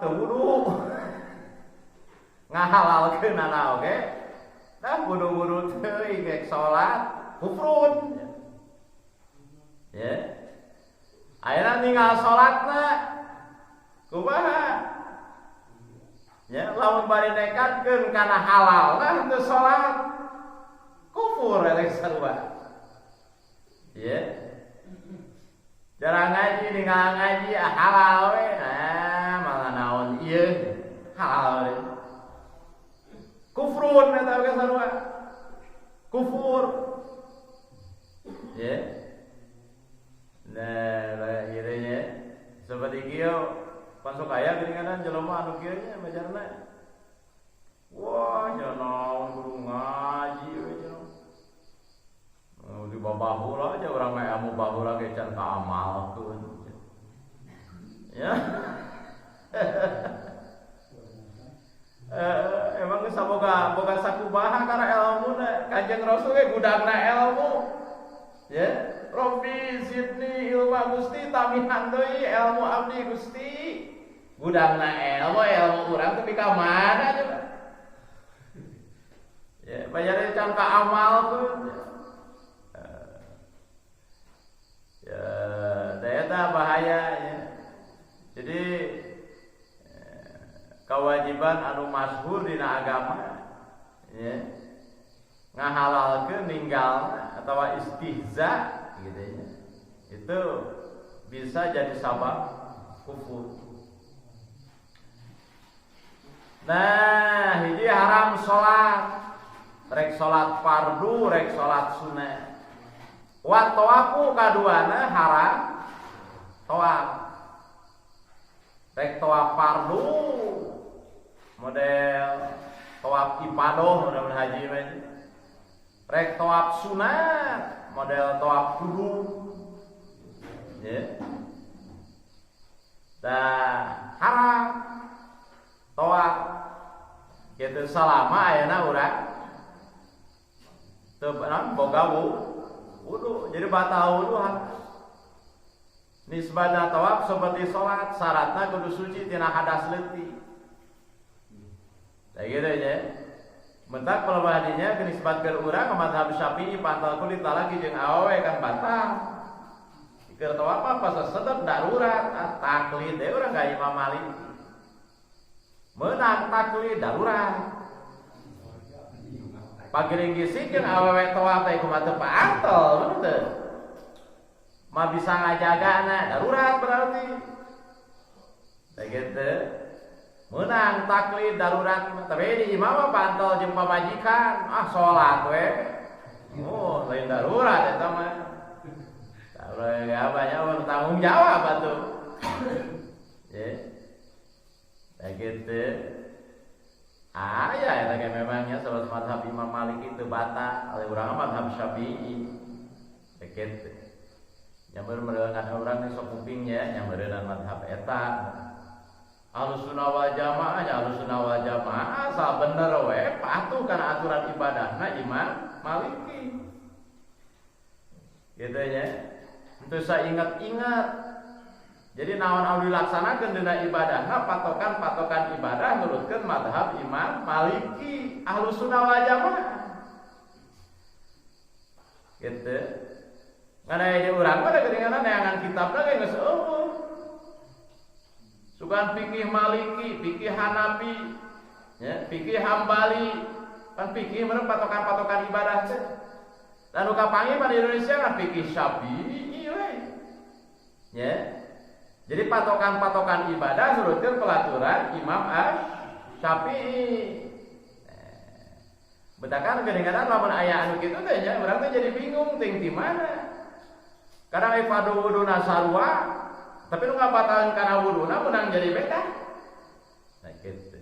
wudu ngahalalkeun ana oge da wudu-wudu teuing geus salat kufrun ya ayeuna ninggal salatna kumaha ya lamun bari nekatkeun kana halalna henteu salat kufur elek sarua ya jarang ngaji ninggal ngaji halal we malah naon ieu halal we kufrun eta ge sarua kufur ya nah akhirnya seperti kieu pasok aya geuninganan jelema anu kieu nya majarna wah nya naon kudu ngaji we nya di babahula aja urang mah anu babahula ge can kaamalkeun ya emang saboga sakumaha kana elmuna Kanjeng Rasul ge gudangna ilmu ya Robbi zidni ilma Gusti tamihan deui ilmu abdi Gusti gudangna ilmu urang teu ka mana coba ya bayar can ka amalkeun ya eta bahaya ya jadi kewajiban anu masyhur dina agama ya ngahalalkeun ninggal atawa istihza gitu ya itu bisa jadi sabab kufur. Nah hiji haram salat rek salat fardu rek salat sunah wa tawafu kaduana haram tawaf rek tawaf fardu model tawaf ibadah model haji mah rek tawaf sunat model tawaf kudu ya haram tawaf kitu salama ayeuna urang teu boga wudu jadi batal wudu nisbana tawaf seperti salat syaratna kudu suci tina hadas leutik da gitu ya mentak pelebadinya kenisbatkeun urang ka mazhab Syafi'i pantal kulit talaki jeung awewe kan batal keur tawaf apa sesedep darurat taklid deui urang ka Imam Malik meunang taklid darurat pagiring gisik jeung awewe tawaf teh kumaha teu paantel bener mah bisa ngajagana darurat berarti da gitu menang taklid darurat tapi di imam pantol jeung pamajikan salat we lain darurat eta mah darurat apa nya bertanggung jawab atuh ya kayak gitu ya eta ge memangnya salat mazhab Imam Malik itu batal oleh urang mazhab Syafi'i kayak gitu nyameur mereungan urang sok kupingnya nyameureun mazhab eta Ahlussunnah wal Jamaah nya Ahlussunnah wal Jamaah asal bener we patuh kana aturan ibadahna Imam Maliki. Gitu nya. Henteu saingat-ingat. Jadi naon anu dilaksanakeun dina ibadahna patokan-patokan ibadah nurutkeun mazhab Imam Maliki Ahlussunnah wal Jamaah. Gitu. Ngana ieu urang mah da geuninganan neangan kitabna ge geus eueuh. Sugan fikih Maliki, fikih Hanafi, ya, fikih Hambali, kan fikih menurut patokan-patokan ibadah teh. Dan nu kapanggih di Indonesia kan fikih Syafi'i we. Ya. Jadi patokan-patokan ibadah nurutkeun pelaturan Imam Syafi'i. Betakan kadang-kadang lamun aya anu kitu teh nya urang teh jadi bingung ting di mana. Kadang ifadu wuduna sarua tapi nu ngabatalan kana wuduna menang jadi beda. Nah kitu.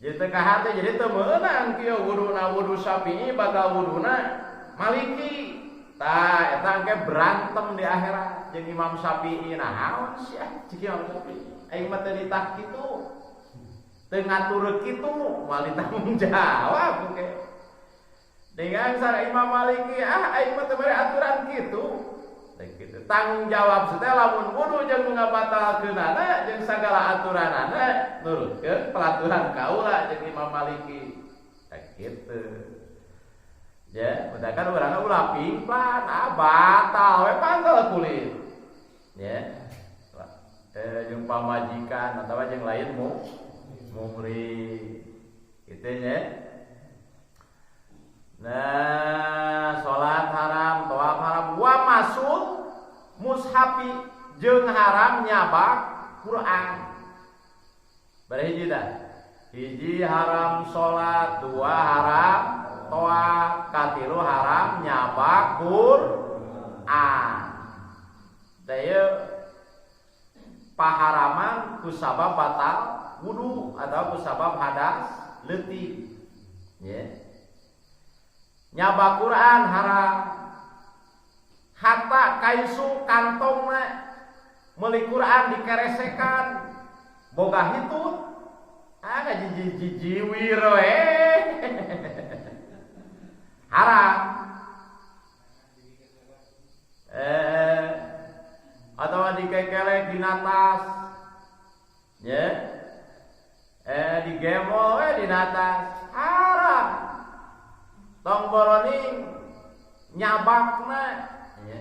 Jadi teu kahar teh jadi teu meunang kieu wuduna wudu Syafi'i batal wuduna Maliki. Tah eta engke berantem di akhirat jeung Imam Syafi'i naon sia cik Imam Syafi'i. Aing mah teu ditah kitu. Teu ngatur kitu, moal ditanggung jawab engke. Dengan sareng Imam Maliki aing mah teu bari aturan kitu. Teh kitu tanggung jawab teh lamun wudu jeung ngabatalkeunana jeung sagala aturanana nurutkeun pelaturan kaula jeung Imam Maliki kitu. Ya, misalkan urang ulah pimplan, batal we pantel kulit. Ya. Jeung pamajikan atawa jeung lain muhrim. Kitu nya. Nah, salat haram, tawaf haram, wa masuk mushafi jeung haram nyabak Quran. Berhiji dah. Hiji haram salat, dua haram tawaf, katilu haram nyabak Quran. Daya paharaman kusabab batal wudu atau kusabab hadas leutik. Ya. Nyabak Quran haram. Hatta kaisu kantongna meuli Quran dikeresekan boga hitut. Jiji we haram. Atau dikekelek di natas, ya, digemol di natas haram. Tong boroning nyabakna, ya,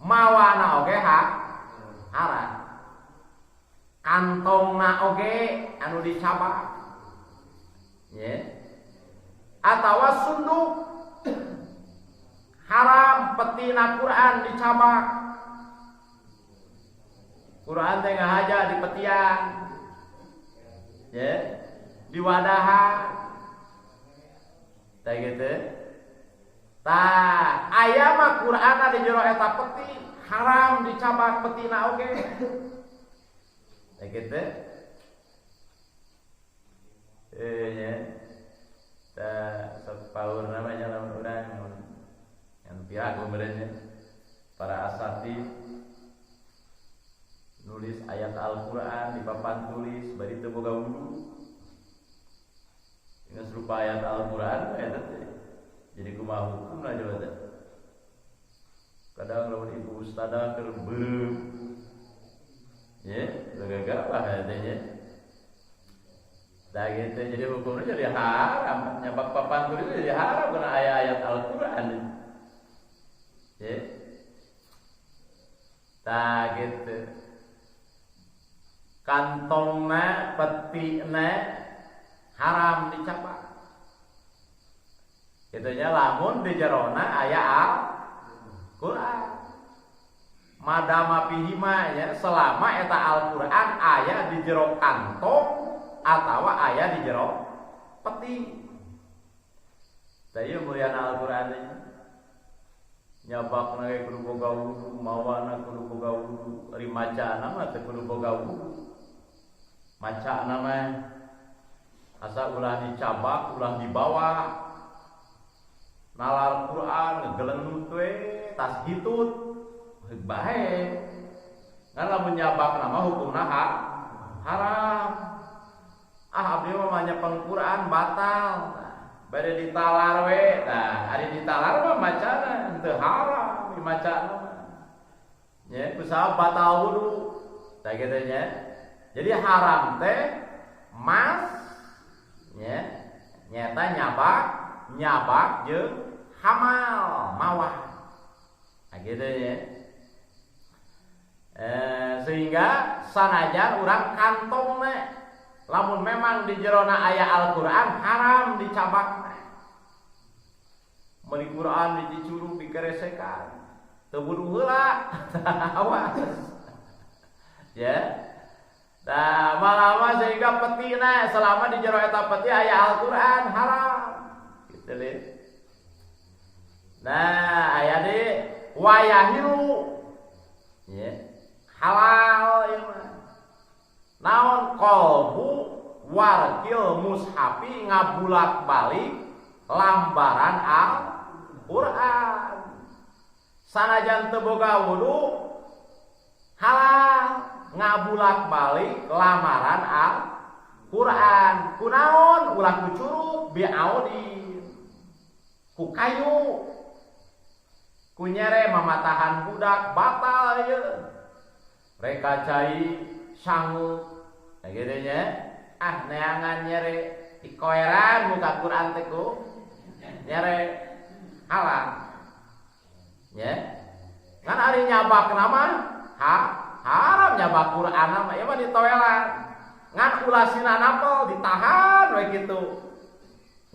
mawana oge haram. Kantongna oge anu dicabak, ya, atawa sunduk haram petina Quran dicabak. Quran teh ngahaja di petian, ya, di wadahan, teh gitu. Tah aya mah Quran di jero eta peti haram dicabak petina oge. Teh gitu. Ya. Tah sok paur namanya lamun urang yang pihak benernya para asatid nulis ayat Al-Quran di papan tulis bari teu boga wudu. Ini serupa ayat Al-Quran eta teh. Jadi kumaha hukumna coba teh. Kadang lamun ibu ustadzah keur beureum. Ya, gagah eta nya. Da gitu jadi hukumnya jadi haram. Nyabak papan tulis jadi haram karena ayat Al-Quran. Ya. Da gitu. Kantongna petina haram dicabak. Itunya lamun di jerona aya Al-Quran. Madama pihima ya selama eta Al-Quran aya di jero kantong atawa aya di jero peti. Taya mulyana Al-Quran teh nyabakna ge kudu boga wudu, mawana kudu boga wudu, ari macana mah teh kudu boga wudu. Maca nama asa ulah dicabak, ulah dibawa nalar Quran ngegeleut we tas hitut bae. Ngan lamun nyabak nama hukumna haram. Abdi mah nyepeng Quran batal. Bade ditalar we. Tah, ari ditalar mah macana teu haram dimacana mah. Nya kusaha batal wudu. Tah kitu nya. Jadi haram teh mas ya, nyata nyabak jeung hamal mawah. Nah gitu ya. Sehingga sanajan urang kantongna lamun memang di jerona aya Al-Qur'an haram dicabak. Meuli Qur'an dicurug dikeresekan. Teu budu heula. Awas. Ya. Nah, malama sehingga petina selama di jero eta peti aya Al-Qur'an haram. Gitu deh. Nah, aya di wayahilu. Ya. Halal ieu mah. Naon qalbu warkil mushafi ngabulak-balik lambaran Al-Qur'an. Sanajan teu boga wudu halal ngabulak-balik lamaran Al-Qur'an. Kunaon ulah kucurug bi'audin ku kayu. kunyere mamatahan budak batal ya. Mereka cai sanggup gitu nya. Neangan nyere ikoeran muka Quran teku nyere halang ya. Kan ari nyabak nama haram nyabak Quran nama ya mah ditoelan. Ngan ulasina napel ditahan we kitu.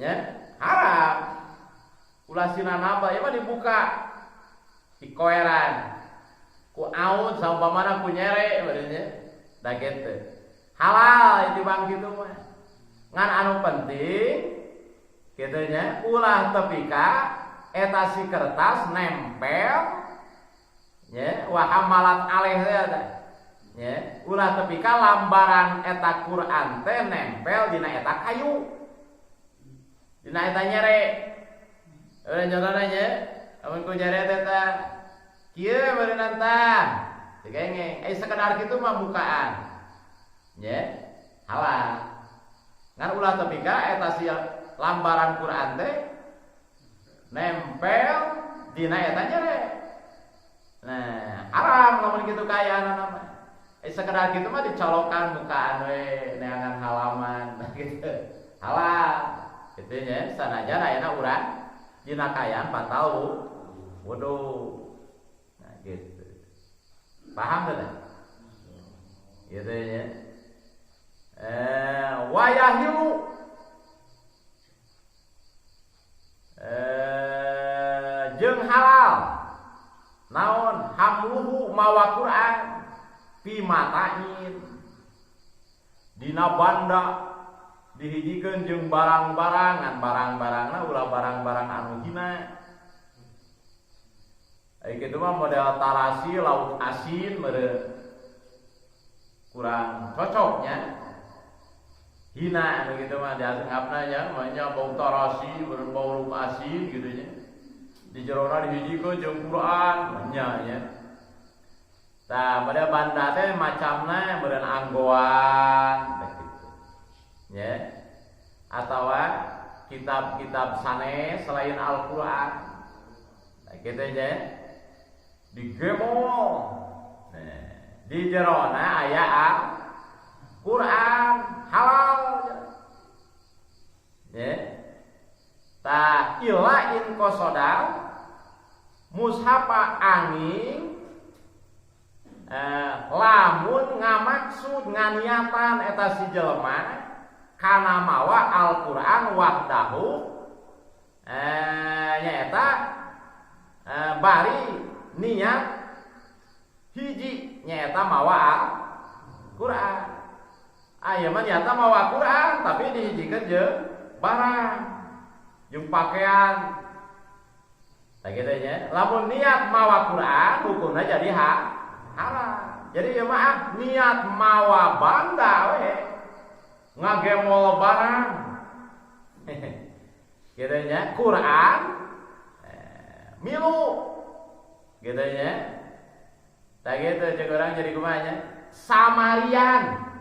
Ya, haram. Ulasina napel ya mah dibuka. Dikoeran. Ku aun saumpamana ku nyere barunya. Da kitu. Halal itu bang kitu mah. Ngan anu penting kitu nya ulah tepika eta si kertas nempel ya wa hamalat aleh teh ya ulah tepika lambaran eta Quran teh nempel dina eta kayu dina eta nyere contohna nya amun ku nyere eta kieu meureunna tah digengeng sekedar kitu mah bukaan ya halal ngan ulah tepika eta si lambaran Quran teh nempel dina eta nyere. Nah, haram lamun kitu kaayana mah. Sekedar kitu mah dicolokan bukaan we neangan halaman gitu. Halal. Kitu nya sanajan ayeuna urang dina kaayaan batal wudu. Nah, gitu. Paham teh? Gitu nya. Wayahilu jeung halal naon hamluhu mawa Quran fi matain dina banda dihijikeun jeung barang-barangan barang-barangna ulah barang-barang anu hina ai kitu mah model tarasi lauk asin meureun kurang cocoknya hina anu gitu mah dianggapna nya manya bau tarasi beureun bau lauk asin gitu nya di jerona dihijikeun jeung Quran nya nya tah pada banda teh macamna meureun anggoan teh kitu nya atawa kitab-kitab sanes selain Al-Qur'an tah kitu nya digemol nah di jerona aya Quran halal ya ta ila in qasada mushafa angin lamun ngamaksud nganiatan eta si jelema kana mawa Al-Qur'an wahdahu nyaeta bari niat hiji nyaeta mawa Al-Qur'an aya mah nyata mawa Quran tapi dihijikeun jeung barang jeung pakaian. Tah kitu nya. Lamun niat mawa Quran hukumna jadi haram. Jadi ya maaf niat mawa banda we ngagemol barang. Kitu nya Quran milu. Kitu nya. Tah kitu ceuk urang jadi kumaha nya? Samarian.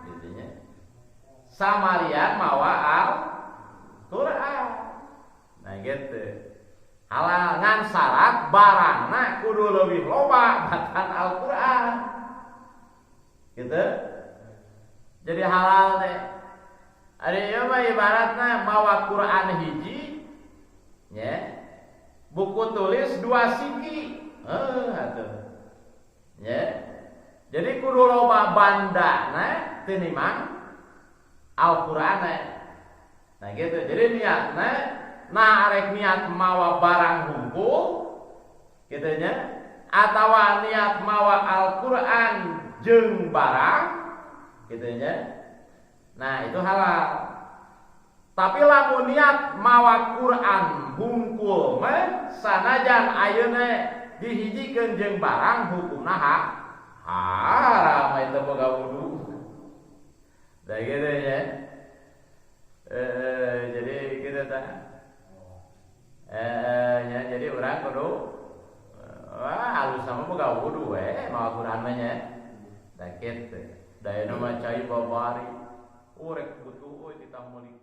Samarian mawa Al-Qur'an. Nah gitu. Halal ngan syarat barangna kudu leuwih loba batan Al-Qur'an. Gitu. Jadi halal teh. Ari ieu mah ibaratna mawa Qur'an hiji nya. Buku tulis 2 siki. Atuh. Nya. Jadi kudu loba bandana teu nimang Al-Qur'an. Nah gitu. Jadi niatna nah arek niat mawa barang hungkul gitu nya atawa niat mawa Al-Qur'an jeung barang gitu nya. Nah itu halal. Tapi lamun niat mawa Qur'an hungkul mah sanajan ayeuna dihijikeun jeung barang hukumna haram itu boga wudu. Dah gitu ya. Jadi kita tak. Ya jadi orang kudu halus sama boga wudu mawa Quran mah nya. Da kitu. Da anu mah cai babari. Urek butuh kita meuli